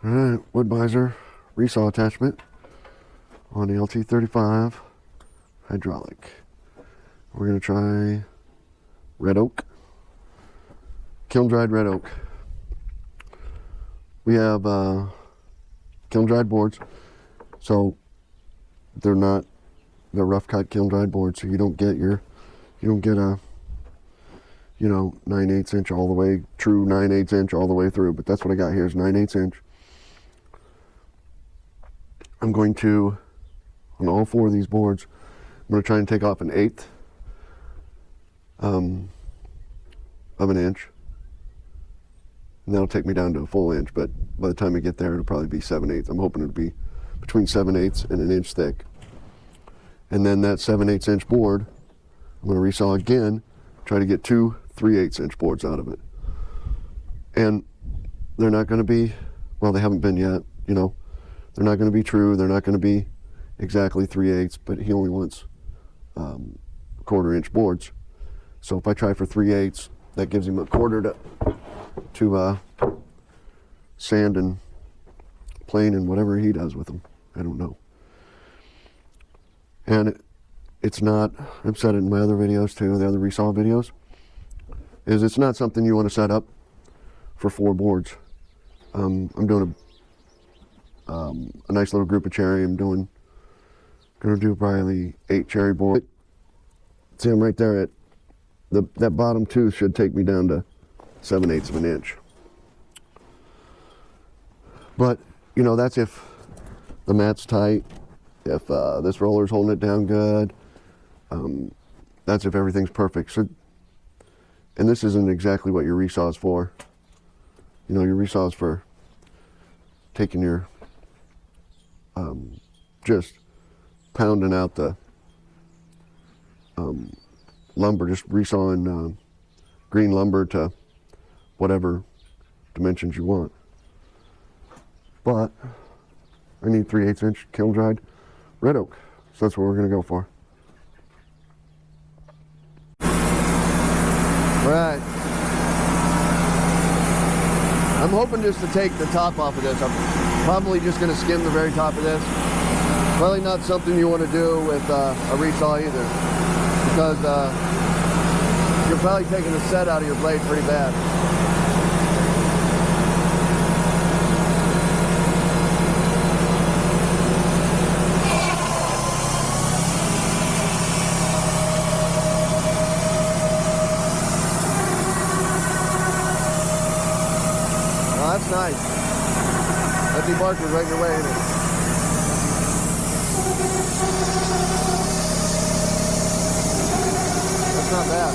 Alright, wood-mizer resaw attachment on the LT35 hydraulic. We're going to try red oak, kiln dried red oak. We have kiln dried boards, so they're rough cut kiln dried boards, so you don't get a 9/8 inch all the way, true 9/8 inch all the way through, but that's what I got here is 9/8 inch. I'm going to, on all four of these boards, I'm going to try and take off 1/8 of an inch. And that'll take me down to a full inch, but by the time I get there, it'll probably be 7/8. I'm hoping it'll be between 7/8 and 1 inch thick. And then that 7/8 inch board, I'm going to resaw again, try to get 2 3/8 inch boards out of it. And they're not going to be, well, they haven't been yet, you know. They're not going to be true. They're not going to be exactly 3/8, but he only wants 1/4 inch boards. So if I try for 3/8, that gives him 1/4 to sand and plane and whatever he does with them. I don't know. And it's not, I've said it in my other videos too, the other resaw videos, is it's not something you want to set up for 4 boards. I'm doing a nice little group of cherry. I'm gonna do probably 8 cherry boards. See, I'm right there at that bottom tooth should take me down to 7/8 of an inch. But you know, that's if the mat's tight, if this roller's holding it down good. That's if everything's perfect. So, and this isn't exactly what your resaw is for. You know, your resaw is for taking your just pounding out the lumber, just resawing green lumber to whatever dimensions you want. But I need 3/8 inch kiln dried red oak, so that's what we're going to go for. Right. I'm hoping just to take the top off of this. I'm probably just going to skim the very top of this. Probably not something you want to do with a resaw either, because you're probably taking the set out of your blade pretty bad. That's nice. That debarkers right in your way, isn't it? That's not bad.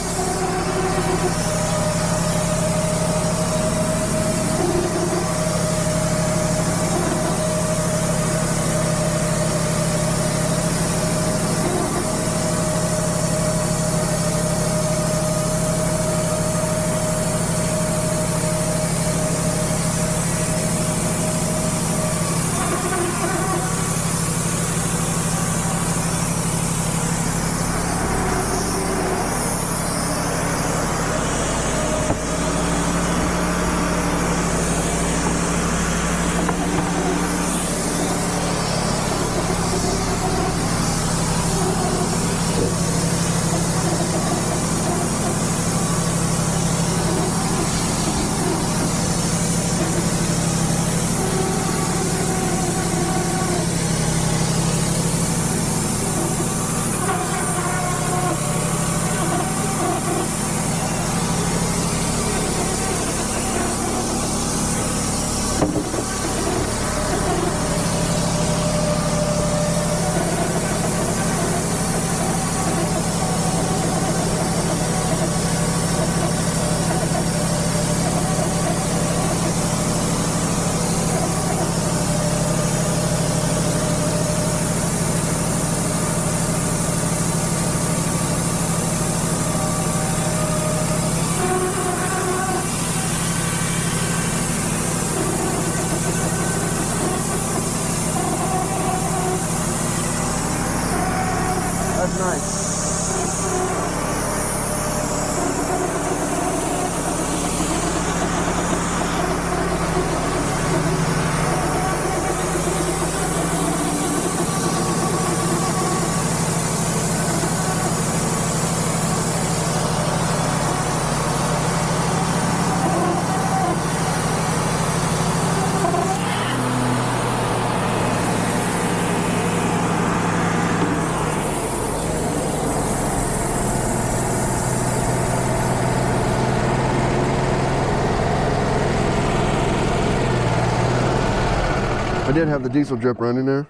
I did have the diesel drip running there.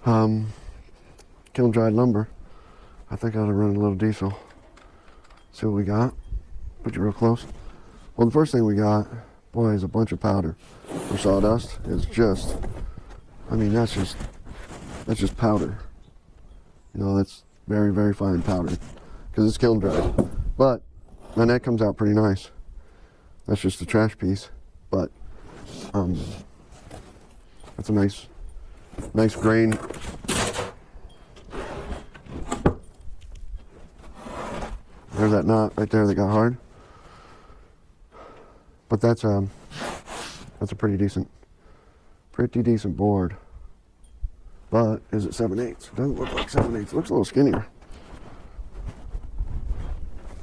Kiln dried lumber. I think I ought to run a little diesel. See what we got. Put you real close. Well, the first thing we got, boy, is a bunch of powder. For sawdust, it's just, I mean, that's just powder. You know, that's very, very fine powder because it's kiln dried. But my net comes out pretty nice. That's just a trash piece, but that's a nice grain. There's that knot right there that got hard. But that's a pretty decent board. But is it 7/8? It doesn't look like 7/8. It looks a little skinnier.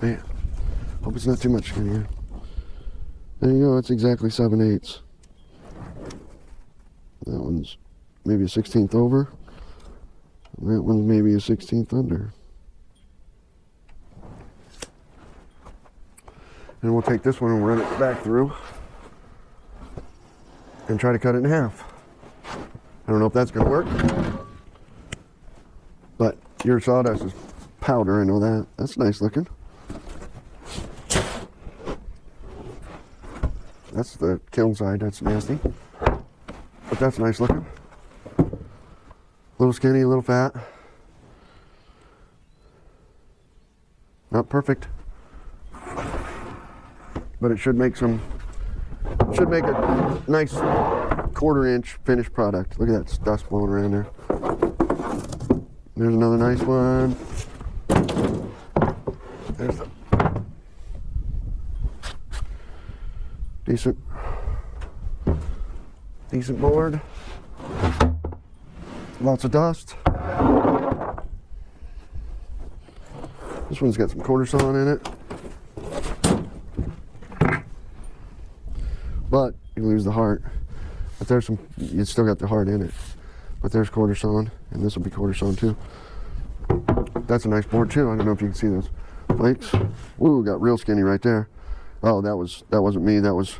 Man, hope it's not too much skinnier. There you go. It's exactly 7/8. That one's maybe a 16th over. And that one's maybe a 16th under. And we'll take this one and run it back through and try to cut it in half. I don't know if that's going to work, but your sawdust is powder, I know that. That's nice looking. That's the kiln side, that's nasty, but that's nice looking. A little skinny, a little fat. Not perfect, but it should make a nice 1/4 inch finished product. Look at that dust blowing around there. There's another nice one. There's the decent board. Lots of dust. This one's got some 1/4 sawn in it. But you lose the heart. But there's some, you still got the heart in it. But there's 1/4 sawn, and this will be 1/4 sawn too. That's a nice board too. I don't know if you can see those flakes. Woo, got real skinny right there. Oh, that wasn't me. That was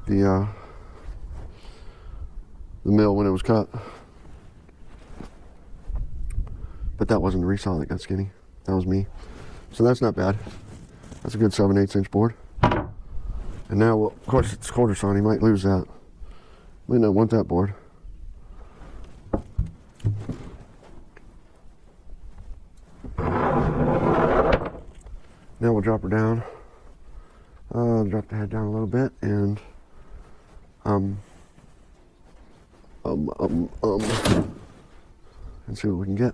the mill when it was cut. But that wasn't the Resaw that got skinny. That was me. So that's not bad. That's a good 7/8 inch board. And now, well, of course, it's 1/4 sawn. You might lose that. Might not want that board. Now we'll drop her down. Drop the head down a little bit and and see what we can get.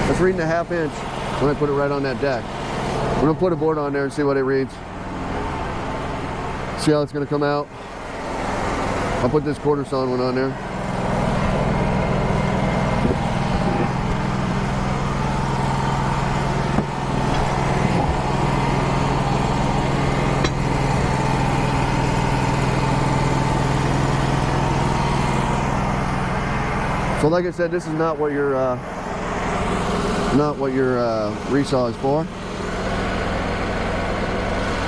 It's reading a 1/2 inch when I put it right on that deck. We're gonna put a board on there and see what it reads. See how it's gonna come out. I'll put this 1/4 sawn one on there. So like I said, this is not what your Resaw is for.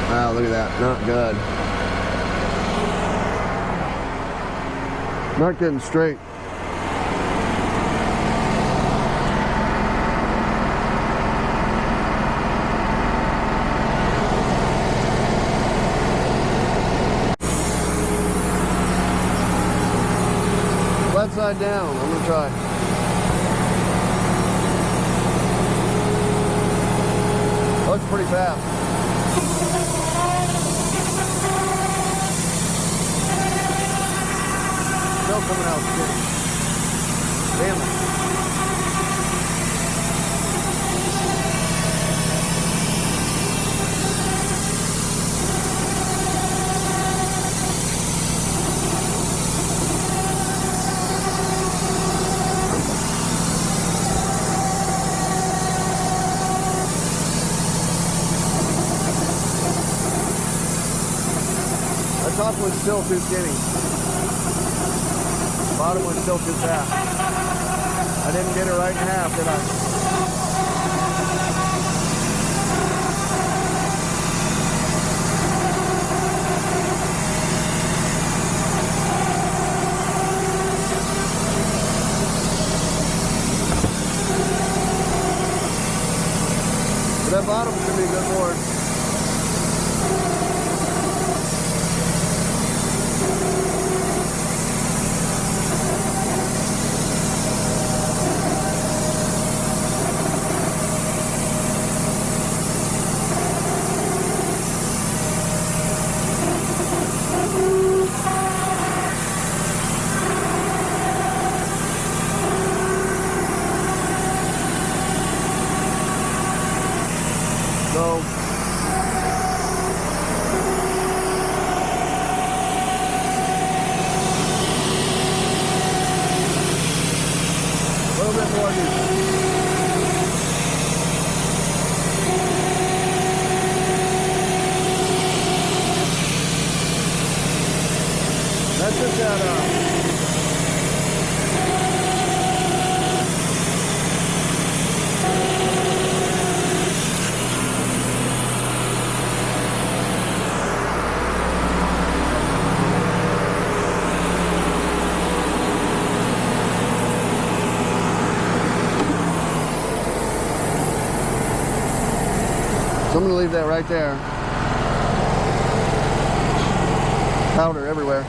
Wow, look at that, not good. Not getting straight. Flat side down, I'm gonna try. Looks pretty fast. Still coming out skinny. Damn it. The top was still too skinny. The bottom was still too fat. I didn't get it right in half, did I? That bottom should be a good board. So a little bit more neutral. That's just that so I'm going to leave that right there. Powder everywhere.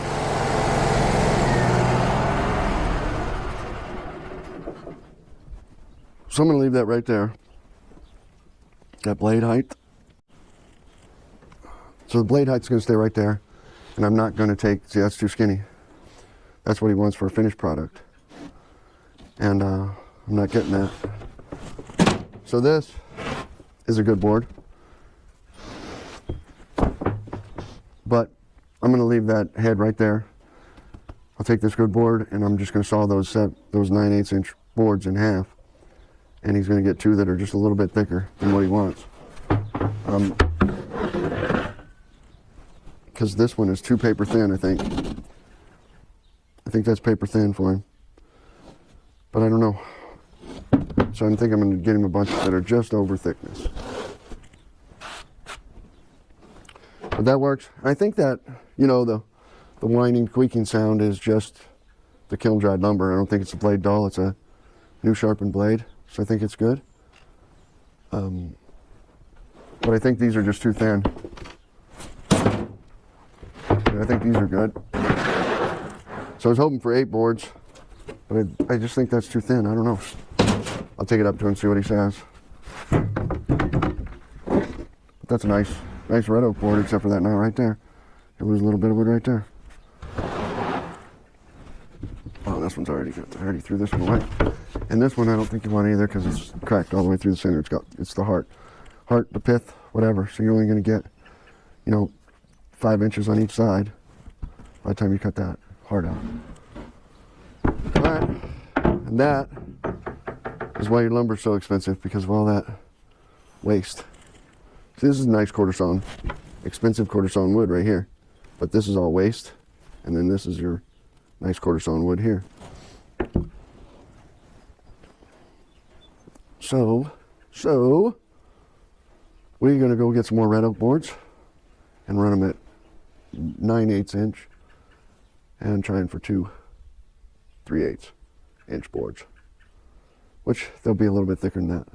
So I'm going to leave that right there. That blade height. So the blade height's going to stay right there. And I'm not going to take, see, that's too skinny. That's what he wants for a finished product. And I'm not getting that. So this is a good board. But I'm going to leave that head right there. I'll take this good board and I'm just going to saw those 9/8 inch boards in half. And he's going to get two that are just a little bit thicker than what he wants. Because this one is too paper thin, I think. I think that's paper thin for him. But I don't know. So I think I'm going to get him a bunch that are just over thickness. But that works. I think that, you know, the whining, squeaking sound is just the kiln dried lumber. I don't think it's a blade dull. It's a new sharpened blade. So I think it's good. But I think these are just too thin. I think these are good. So I was hoping for 8 boards, but I just think that's too thin. I don't know. I'll take it up to him and see what he says. But that's a nice red oak board, except for that knot right there. There was a little bit of wood right there. Oh, this one's already threw this one away. And this one I don't think you want either because it's cracked all the way through the center. It's the heart, the pith, whatever. So you're only going to get, you know, 5 inches on each side by the time you cut that heart out. All right, and that is why your lumber's so expensive, because of all that waste. See, this is nice quarter sawn, expensive quarter sawn wood right here, but this is all waste, and then this is your nice quarter sawn wood here. So we're gonna go get some more red oak boards and run them at 9/8 inch and trying for 2 3/8 inch boards, which they'll be a little bit thicker than that.